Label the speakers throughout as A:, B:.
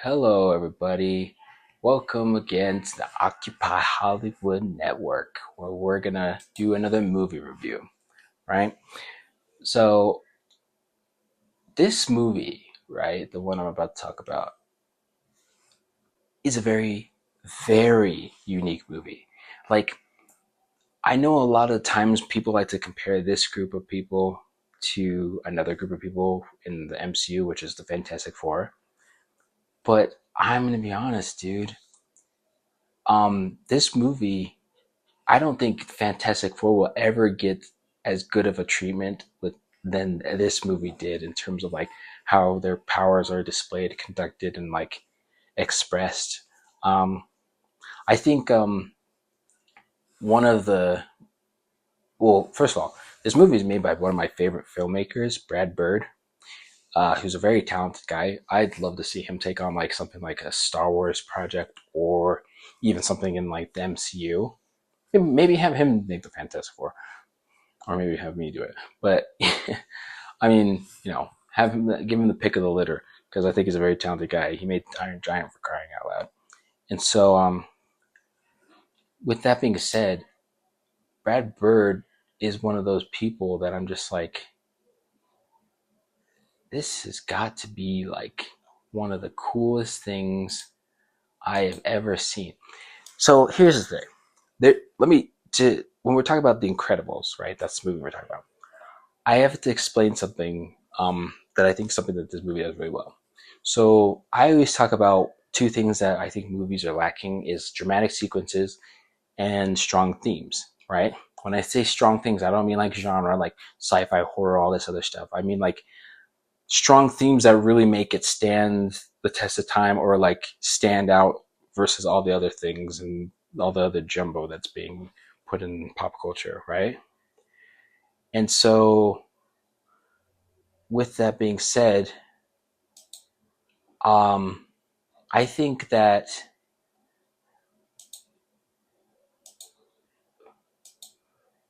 A: Hello, everybody. Welcome again to the Occupy Hollywood Network, where we're gonna do another movie review, right? So, this movie, right, the one I'm about to talk about, is a very, very unique movie. Like, I know a lot of times people like to compare this group of people to another group of people in the MCU, which is the Fantastic Four. But I'm gonna be honest, dude. This movie I don't think Fantastic Four will ever get as good of a treatment than this movie did in terms of like how their powers are displayed, conducted, and like expressed. Um, I think one of the first of all, this movie is made by one of my favorite filmmakers, Brad Bird, who's a very talented guy. I'd love to see him take on like something like a Star Wars project or even something in like the MCU. Maybe have him make the Fantastic Four or maybe have me do it. But I mean, have him give him the pick of the litter because I think he's a very talented guy. He made Iron Giant for crying out loud. And so, with that being said, Brad Bird is one of those people that I'm just like, this has got to be like one of the coolest things I have ever seen. So here's the thing. When we're talking about The Incredibles, right? That's the movie we're talking about. I have to explain something that I think something that this movie does really well. So I always talk about two things that I think movies are lacking is dramatic sequences and strong themes, right? When I say strong things, I don't mean like genre, like sci-fi, horror, all this other stuff. I mean like strong themes that really make it stand the test of time or like stand out versus all the other things and all the other jumbo that's being put in pop culture, right? And so with that being said, um, I think that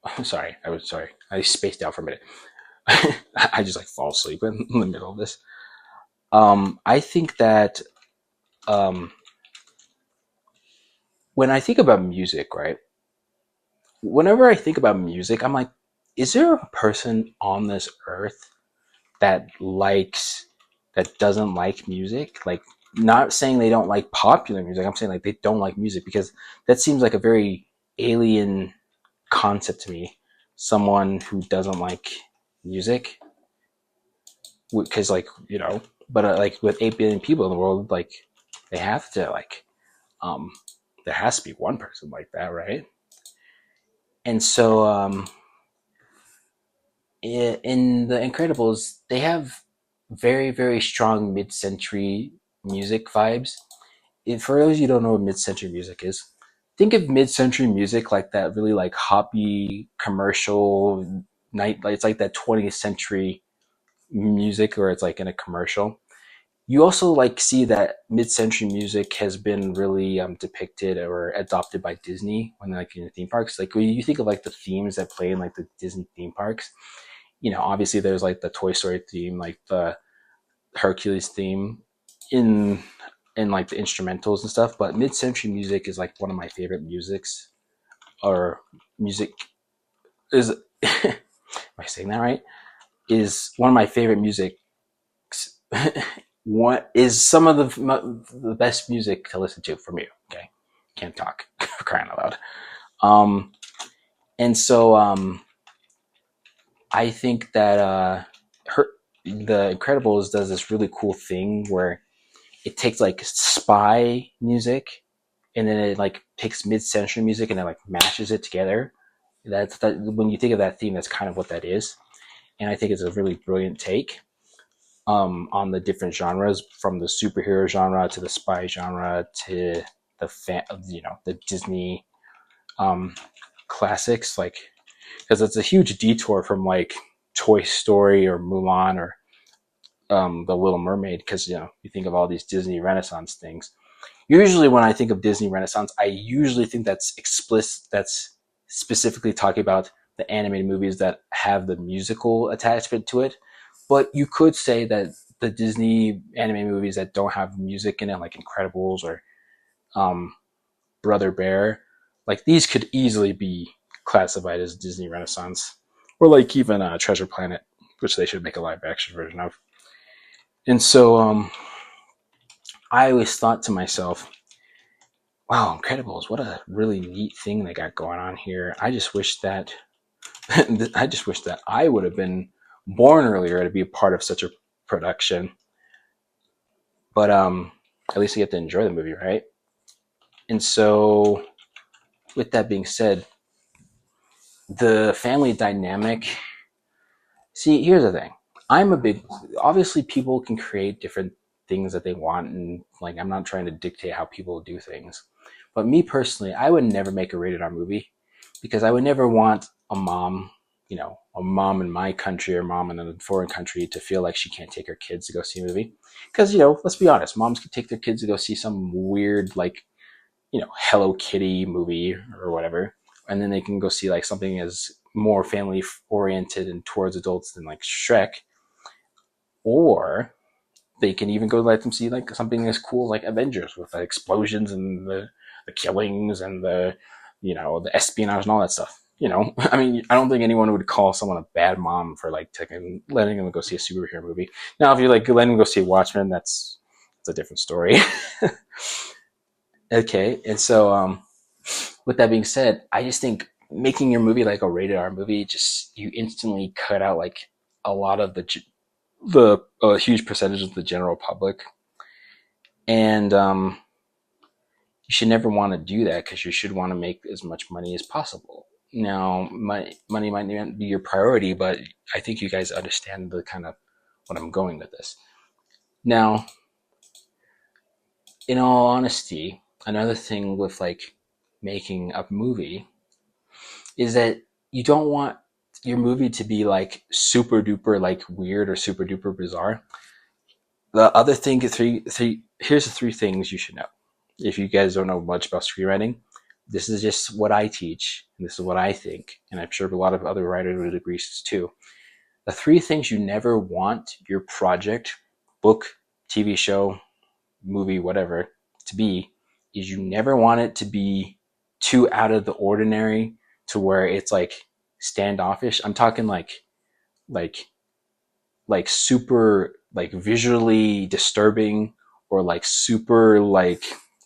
A: I'm sorry. I was sorry. I spaced out for a minute. I just like fall asleep in the middle of this. I think that um, when I think about music, right? Whenever I think about music, I'm like, is there a person on this earth that likes that doesn't like music? Like, not saying they don't like popular music. I'm saying like they don't like music because that seems like a very alien concept to me. Someone who doesn't like music because but like with 8 billion people in the world, like they have to like um there has to be one person like that, right? And so in the Incredibles they have very very strong mid-century music vibes. For those of you who don't know what mid-century music is, think of mid-century music like that really like hoppy commercial night, like it's like that 20th century music where it's like in a commercial. You also like see that mid-century music has been really depicted or adopted by Disney when like in the theme parks. Like when you think of like the themes that play in like the Disney theme parks, obviously there's like the Toy Story theme, like the Hercules theme in like the instrumentals and stuff. But mid-century music is like one of my favorite musics or music is. Am I saying that right? Is one of my favorite music. What is some of the best music to listen to for me? Okay, can't talk for crying out loud. Um, and so I think that the Incredibles does this really cool thing where it takes like spy music and then it like takes mid-century music and then like mashes it together. That's that when you think of that theme, that's kind of what that is, and I think it's a really brilliant take on the different genres, from the superhero genre to the spy genre to the Disney um, classics, like because it's a huge detour from like Toy Story or Mulan or the Little Mermaid, because you think of all these Disney Renaissance things. Usually, when I think of Disney Renaissance, I usually think that's explicit. That's specifically talking about the animated movies that have the musical attachment to it. But you could say that the Disney anime movies that don't have music in it, like Incredibles or um, Brother Bear, like these could easily be classified as Disney Renaissance, or like even Treasure Planet, which they should make a live action version of. And so I always thought to myself, wow, Incredibles, what a really neat thing they got going on here. I just wish that I would have been born earlier to be a part of such a production. But at least I get to enjoy the movie, right? And so with that being said, the family dynamic. See, here's the thing. I'm a big. Obviously, people can create different things that they want, and like I'm not trying to dictate how people do things. But me personally, I would never make a rated R movie because I would never want a mom, a mom in my country or mom in a foreign country to feel like she can't take her kids to go see a movie. Because let's be honest, moms can take their kids to go see some weird like Hello Kitty movie or whatever, and then they can go see like something as more family oriented and towards adults than like Shrek, or they can even go let them see like something as cool like Avengers with the explosions and the killings and the espionage and all that stuff. I mean, I don't think anyone would call someone a bad mom for like letting them go see a superhero movie. Now, if you're like letting them go see Watchmen, that's a different story. Okay, and so with that being said, I just think making your movie like a rated R movie, just you instantly cut out like a lot of the huge percentage of the general public, and you should never want to do that because you should want to make as much money as possible. Now, money might not be your priority, but I think you guys understand the kind of what I'm going with this. Now, in all honesty, another thing with like making a movie is that you don't want your movie to be like super duper like weird or super duper bizarre. The other thing, here's the three things you should know. If you guys don't know much about screenwriting, this is just what I teach, and this is what I think, and I'm sure a lot of other writers would agree too. The three things you never want your project, book, TV show, movie, whatever, to be is you never want it to be too out of the ordinary to where it's like standoffish. I'm talking like like super like visually disturbing or like super like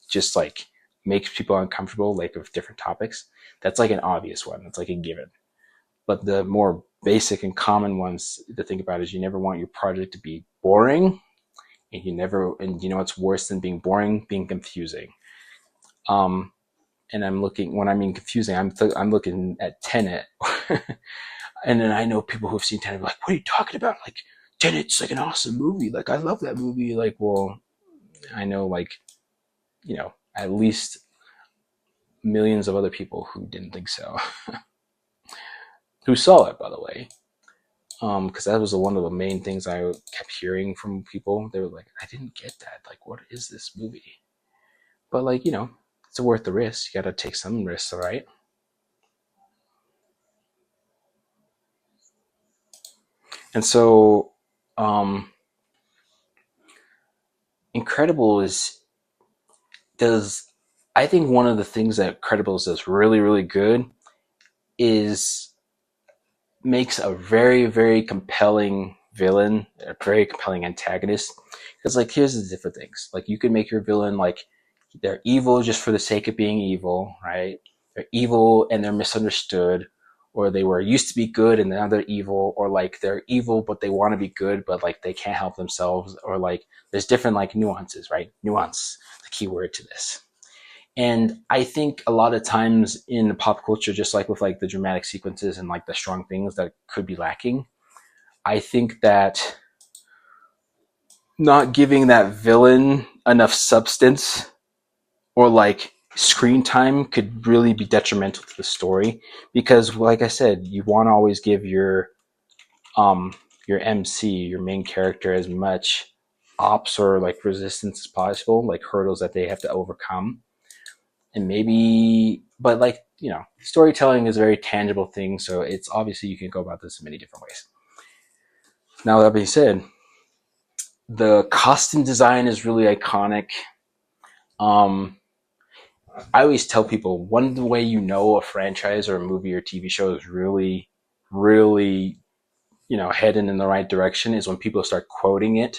A: just like makes people uncomfortable like with different topics. That's like an obvious one. That's like a given. But the more basic and common ones to think about is you never want your project to be boring, and you know what's worse than being boring? Being confusing. Um, and I'm looking when I mean confusing, I'm looking at Tenet, and then I know people who've seen Tenet like, what are you talking about? Like Tenet's like an awesome movie. Like I love that movie. Like, well, I know like at least millions of other people who didn't think so, who saw it by the way. Because that was one of the main things I kept hearing from people. They were like, I didn't get that. Like, what is this movie? But like, it's worth the risk. You got to take some risks, all right? And so, um, Incredible is does. I think one of the things that Incredibles does really, really good is makes a very, very compelling villain, a very compelling antagonist. Because like, here's the different things. Like, you can make your villain like they're evil just for the sake of being evil, right? They're evil and they're misunderstood, or they were used to be good and now they're evil, or like they're evil but they want to be good but like they can't help themselves, or like there's different like nuances, right? Nuance, the key word to this. And I think a lot of times in pop culture, just like with like the dramatic sequences and like the strong things that could be lacking, I think that not giving that villain enough substance or like screen time could really be detrimental to the story, because like I said, you want to always give um your MC, your main character, as much ops or like resistance as possible, like hurdles that they have to overcome. And maybe, but like storytelling is a very tangible thing, so it's obviously you can go about this in many different ways. Now that being said, The costume design is really iconic. Um, I always tell people one way you know a franchise or a movie or TV show is really, really, heading in the right direction is when people start quoting it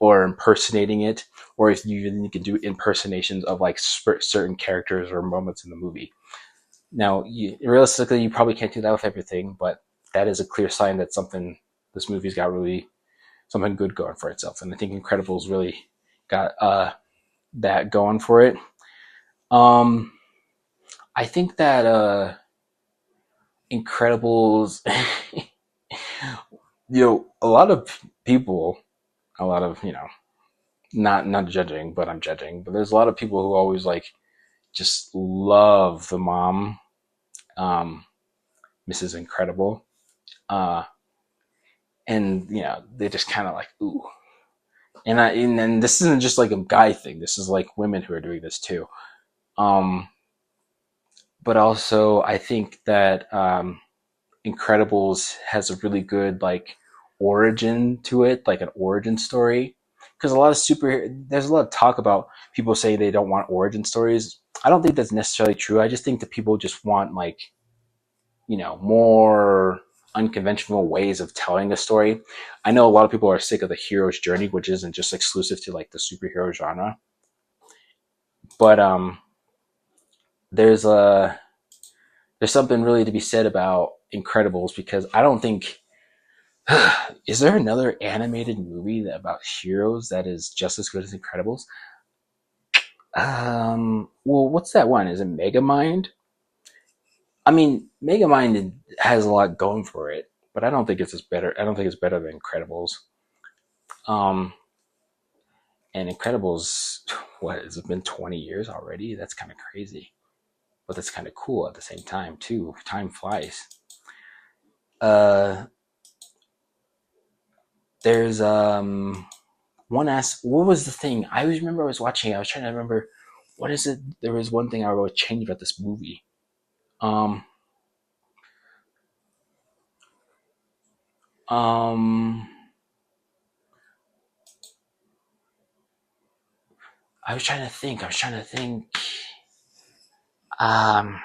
A: or impersonating it, or if you can do impersonations of like certain characters or moments in the movie. Now, realistically, you probably can't do that with everything, but that is a clear sign that this movie's got really something good going for itself, and I think Incredibles really got that going for it. Um, I think that Incredibles, a lot of people, a lot of not judging, but I'm judging. But there's a lot of people who always like just love the mom, um, Mrs. Incredible, uh, and they just kind of like ooh. And this isn't just like a guy thing. This is like women who are doing this too. Um, but also, I think that Incredibles has a really good like origin to it, like an origin story. Because there's a lot of talk about people say they don't want origin stories. I don't think that's necessarily true. I just think that people just want like more unconventional ways of telling a story. I know a lot of people are sick of the hero's journey, which isn't just exclusive to like the superhero genre. But there's a there's something really to be said about Incredibles because I don't think is there another animated movie about heroes that is just as good as Incredibles? Well, what's that one? Is it Megamind? I mean, Megamind has a lot going for it, but I don't think it's as better. I don't think it's better than Incredibles. Um, and Incredibles, what has it been 20 years already? That's kind of crazy, but that's kind of cool at the same time too. Time flies. Uh, there's one what was the thing? I always remember I was watching. I was trying to remember what is it. There was one thing I would change about this movie. Um, um, I was trying to think. I was trying to think. Um,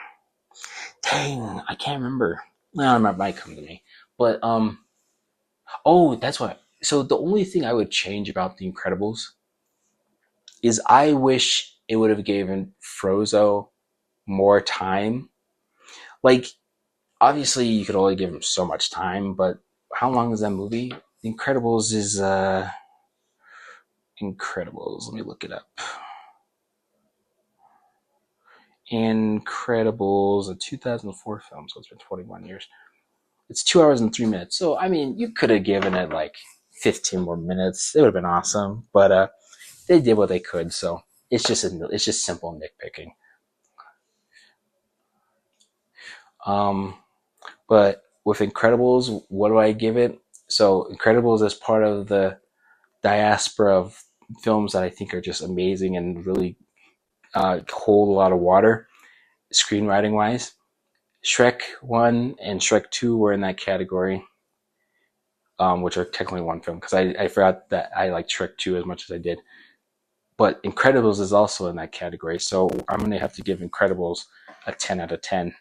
A: dang, I can't remember. No, it might come to me. But oh, that's what. So the only thing I would change about The Incredibles is I wish it would have given Frozo more time. Like, obviously, you could only give him so much time, but how long is that movie? The Incredibles is Incredibles. Let me look it up. Incredibles, a 2004 film, so it's been 21 years. It's 2 hours and 3 minutes. So I mean, you could have given it like 15 more minutes. It would have been awesome, but they did what they could. So it's just simple nitpicking. Um, but with Incredibles, what do I give it? So Incredibles is part of the diaspora of films that I think are just amazing and really hold a lot of water, screenwriting wise. Shrek 1 and Shrek 2 were in that category, which are technically one film because I forgot that I liked Shrek 2 as much as I did. But Incredibles is also in that category, so I'm going to have to give Incredibles a 10 out of 10.